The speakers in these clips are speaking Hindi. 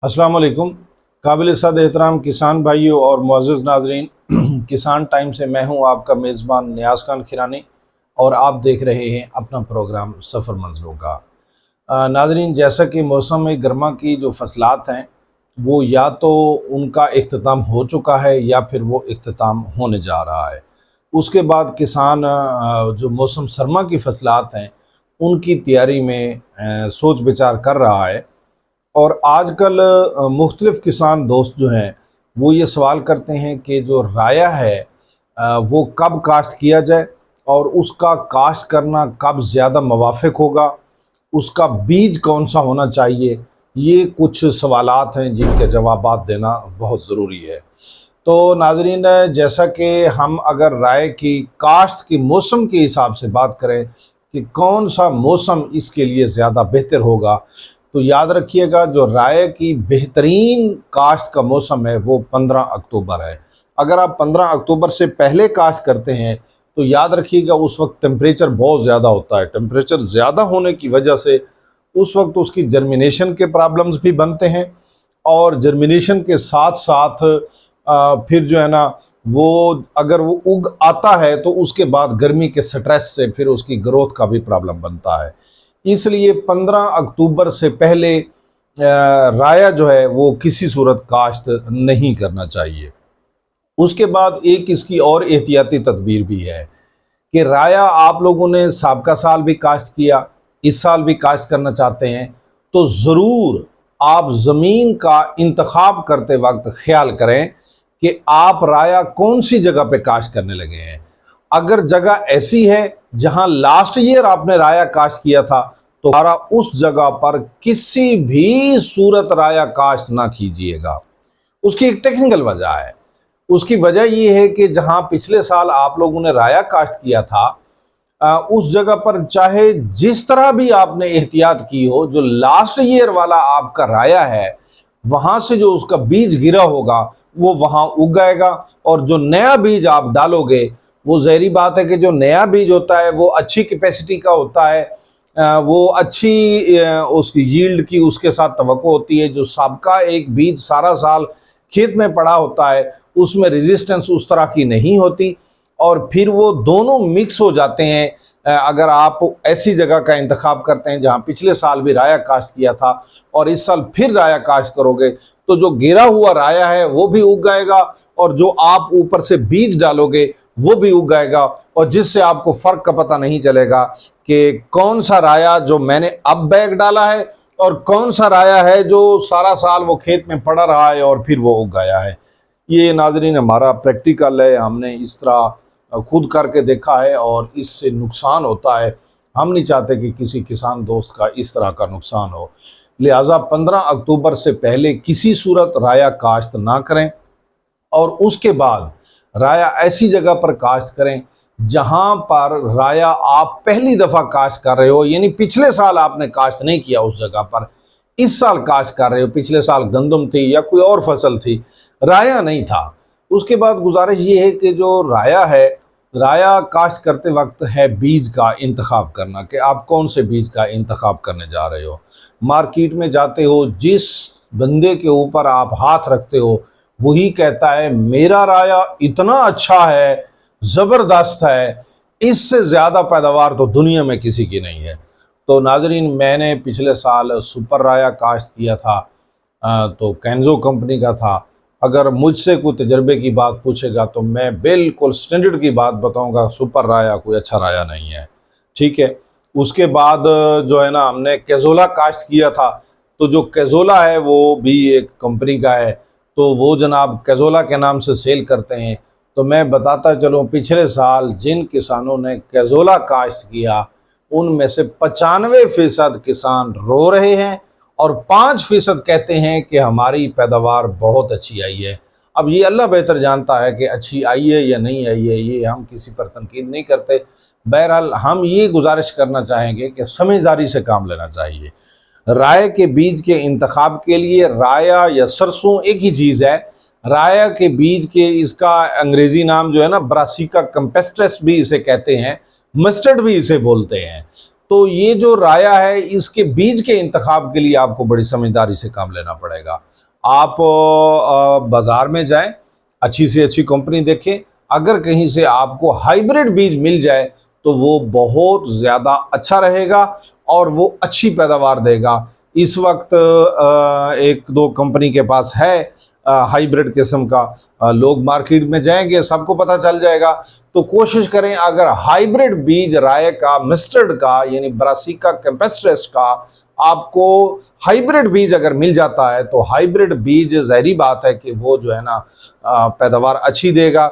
अस्सलाम वालेकुम। काबिल सद एहतराम किसान भाइयों और मुअज़्ज़ज़ नाज़रीन, किसान टाइम से मैं हूं आपका मेज़बान नियाज़ खान खिरानी और आप देख रहे हैं अपना प्रोग्राम सफ़र मंज़िलों का। नाज़रीन, जैसा कि मौसम गर्मा की जो फसलात हैं वो या तो उनका इख्तिताम हो चुका है या फिर वो इख्तिताम होने जा रहा है। उसके बाद किसान जो मौसम सरमा की फसलात हैं उनकी तैयारी में सोच विचार कर रहा है। और आजकल मुख्तलिफ़ किसान दोस्त जो हैं वो ये सवाल करते हैं कि जो राया है वो कब काश्त किया जाए और उसका काश्त करना कब ज़्यादा मुवाफ़िक होगा, उसका बीज कौन सा होना चाहिए। ये कुछ सवालात हैं जिनके जवाबात देना बहुत ज़रूरी है। तो नाज़रीन, जैसा कि हम अगर राय की काश्त के मौसम के हिसाब से बात करें कि कौन सा मौसम इसके लिए ज़्यादा बेहतर होगा, तो याद रखिएगा जो राय की बेहतरीन काश्त का मौसम है वो 15 अक्टूबर है। अगर आप 15 अक्टूबर से पहले काश्त करते हैं तो याद रखिएगा उस वक्त टेम्परेचर बहुत ज़्यादा होता है। टेम्परेचर ज़्यादा होने की वजह से उस वक्त उसकी जर्मिनेशन के प्रॉब्लम्स भी बनते हैं और जर्मिनेशन के साथ साथ फिर जो है ना वो अगर वो उग आता है तो उसके बाद गर्मी के स्ट्रेस से फिर उसकी ग्रोथ का भी प्रॉब्लम बनता है। इसलिए 15 अक्टूबर से पहले राया जो है वो किसी सूरत काश्त नहीं करना चाहिए। उसके बाद एक इसकी और एहतियाती तदबीर भी है कि राया आप लोगों ने साबका साल भी काश्त किया, इस साल भी काश्त करना चाहते हैं, तो ज़रूर आप ज़मीन का इंतखाब करते वक्त ख्याल करें कि आप राया कौन सी जगह पे काश्त करने लगे हैं। अगर जगह ऐसी है जहां लास्ट ईयर आपने राया काश्त किया था तो दोबारा उस जगह पर किसी भी सूरत राया काश्त ना कीजिएगा। उसकी एक टेक्निकल वजह है। उसकी वजह यह है कि जहां पिछले साल आप लोगों ने राया काश्त किया था उस जगह पर चाहे जिस तरह भी आपने एहतियात की हो, जो लास्ट ईयर वाला आपका राया है वहां से जो उसका बीज गिरा होगा वो वहां उग जाएगा और जो नया बीज आप डालोगे वो ज़ाहिरी बात है कि जो नया बीज होता है वो अच्छी कैपेसिटी का होता है, वो अच्छी उसकी यील्ड की उसके साथ तवक्को होती है। जो साबका एक बीज सारा साल खेत में पड़ा होता है उसमें रेजिस्टेंस उस तरह की नहीं होती और फिर वो दोनों मिक्स हो जाते हैं। अगर आप ऐसी जगह का इंतखाब करते हैं जहां पिछले साल भी राया काश्त किया था और इस साल फिर राया काश्त करोगे तो जो गिरा हुआ राया है वो भी उग जाएगा और जो आप ऊपर से बीज डालोगे वो भी उग जाएगा और जिससे आपको फ़र्क का पता नहीं चलेगा कि कौन सा राया जो मैंने अब बैग डाला है और कौन सा राया है जो सारा साल वो खेत में पड़ा रहा है और फिर वो उग गया है। ये नाज़रीन हमारा प्रैक्टिकल है, हमने इस तरह खुद करके देखा है और इससे नुकसान होता है। हम नहीं चाहते कि किसी किसान दोस्त का इस तरह का नुकसान हो, लिहाजा 15 अक्टूबर से पहले किसी सूरत राया काश्त ना करें और उसके बाद राया ऐसी जगह पर काश्त करें जहां पर राया आप पहली दफ़ा काश्त कर रहे हो, यानी पिछले साल आपने काश्त नहीं किया उस जगह पर, इस साल काश्त कर रहे हो। पिछले साल गंदम थी या कोई और फसल थी, राया नहीं था। उसके बाद गुजारिश ये है कि जो राया है, राया काश्त करते वक्त है बीज का इंतखाब करना कि आप कौन से बीज का इंतखाब करने जा रहे हो। मार्केट में जाते हो, जिस बंदे के ऊपर आप हाथ रखते हो वही कहता है मेरा राया इतना अच्छा है, ज़बरदस्त है, इससे ज़्यादा पैदावार तो दुनिया में किसी की नहीं है। तो नाजरीन, मैंने पिछले साल सुपर राया काश्त किया था, तो कैंजो कंपनी का था। अगर मुझसे कोई तजर्बे की बात पूछेगा तो मैं बिल्कुल स्टैंडर्ड की बात बताऊंगा, सुपर राया कोई अच्छा राया नहीं है। ठीक है। उसके बाद जो है ना हमने कैजोला काश्त किया था, तो जो कैजोला है वो भी एक कंपनी का है, तो वो जनाब कैजोला के नाम से सेल करते हैं। तो मैं बताता चलूँ, पिछले साल जिन किसानों ने कैजोला काश्त किया उनमें से 95% किसान रो रहे हैं और 5% कहते हैं कि हमारी पैदावार बहुत अच्छी आई है। अब ये अल्लाह बेहतर जानता है कि अच्छी आई है या नहीं आई है, ये हम किसी पर तनकीद नहीं करते। बहरहाल हम ये गुजारिश करना चाहेंगे कि समझदारी से काम लेना चाहिए। राय के बीज के इंतखाब के लिए राया या सरसों एक ही चीज़ है। राया के बीज के इसका अंग्रेज़ी नाम जो है ना, ब्रासिका कैम्पेस्ट्रस भी इसे कहते हैं, मस्टर्ड भी इसे बोलते हैं। तो ये जो राया है, इसके बीज के इंतखाब के लिए आपको बड़ी समझदारी से काम लेना पड़ेगा। आप बाज़ार में जाएं, अच्छी से अच्छी कंपनी देखें, अगर कहीं से आपको हाइब्रिड बीज मिल जाए तो वो बहुत ज़्यादा अच्छा रहेगा और वो अच्छी पैदावार देगा। इस वक्त एक दो कंपनी के पास है हाइब्रिड किस्म का, लोग मार्केट में जाएंगे सबको पता चल जाएगा। तो कोशिश करें, अगर हाइब्रिड बीज राय का, मस्टर्ड का यानी ब्रासिका कैम्पेस्ट्रिस का आपको हाइब्रिड बीज अगर मिल जाता है तो हाइब्रिड बीज ज़ाहिरी बात है कि वो जो है ना पैदावार अच्छी देगा।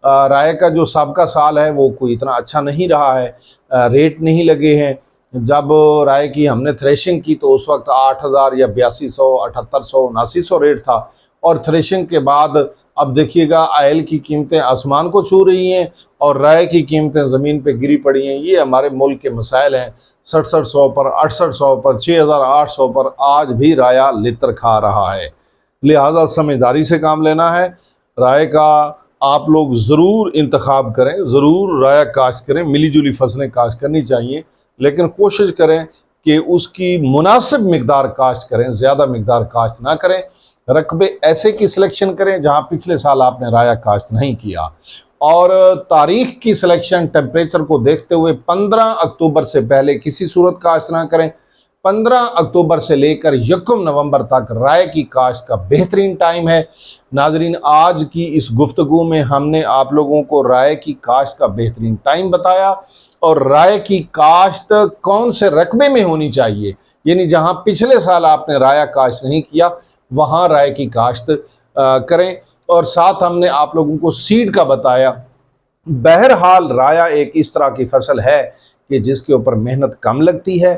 राय का जो सबका साल है वो कोई इतना अच्छा नहीं रहा है, रेट नहीं लगे हैं। जब राय की हमने थ्रेशिंग की तो उस वक्त 8,000 या 8200, 7800, 7900 रेट था, और थ्रेशिंग के बाद अब देखिएगा आयल की कीमतें आसमान को छू रही हैं और राय की कीमतें ज़मीन पे गिरी पड़ी हैं। ये हमारे मुल्क के मसाइल हैं। 6700 पर, 6800 पर, 6800 पर आज भी राया लितर खा रहा है। लिहाजा समझदारी से काम लेना है। राय का आप लोग ज़रूर इंतखाब करें, ज़रूर राया काश्त करें, मिली जुली फसलें काश्त करनी चाहिए, लेकिन कोशिश करें कि उसकी मुनासिब मिकदार काश्त करें, ज़्यादा मिकदार काश्त ना करें। रकबे ऐसे की सिलेक्शन करें जहां पिछले साल आपने राया काश्त नहीं किया, और तारीख की सिलेक्शन टेम्परेचर को देखते हुए 15 अक्टूबर से पहले किसी सूरत काश्त ना करें। 15 अक्टूबर से लेकर 1 नवंबर तक राय की काश्त का बेहतरीन टाइम है। नाजरीन, आज की इस गुफ्तगू में हमने आप लोगों को राय की काश्त का बेहतरीन टाइम बताया और राय की काश्त कौन से रकबे में होनी चाहिए, यानी जहां पिछले साल आपने राया काश्त नहीं किया वहां राय की काश्त करें। और साथ हमने आप लोगों को सीड का बताया। बहरहाल राया एक इस तरह की फसल है कि जिसके ऊपर मेहनत कम लगती है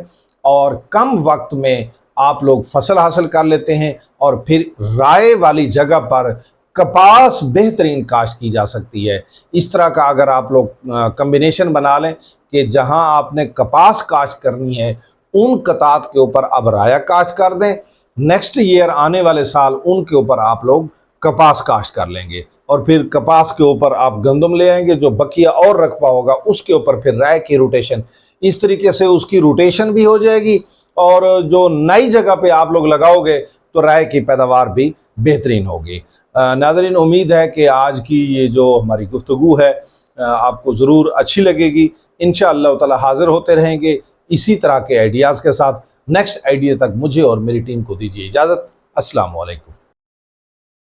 और कम वक्त में आप लोग फसल हासिल कर लेते हैं, और फिर राय वाली जगह पर कपास बेहतरीन काश्त की जा सकती है। इस तरह का अगर आप लोग कम्बिनेशन बना लें कि जहां आपने कपास काश्त करनी है उन कतात के ऊपर अब राया काश्त कर दें, नेक्स्ट ईयर आने वाले साल उनके ऊपर आप लोग कपास काश्त कर लेंगे, और फिर कपास के ऊपर आप गंदम ले आएंगे, जो बकिया और रकबा होगा उसके ऊपर फिर राय की रोटेशन। इस तरीके से उसकी रोटेशन भी हो जाएगी, और जो नई जगह पे आप लोग लगाओगे तो राय की पैदावार भी बेहतरीन होगी। नाज़रीन, उम्मीद है कि आज की ये जो हमारी गुफ्तगू है आपको ज़रूर अच्छी लगेगी। इंशाअल्लाह ताला हाज़िर होते रहेंगे इसी तरह के आइडियाज़ के साथ। नेक्स्ट आइडिया तक मुझे और मेरी टीम को दीजिए इजाज़त। अस्सलाम वालेकुम।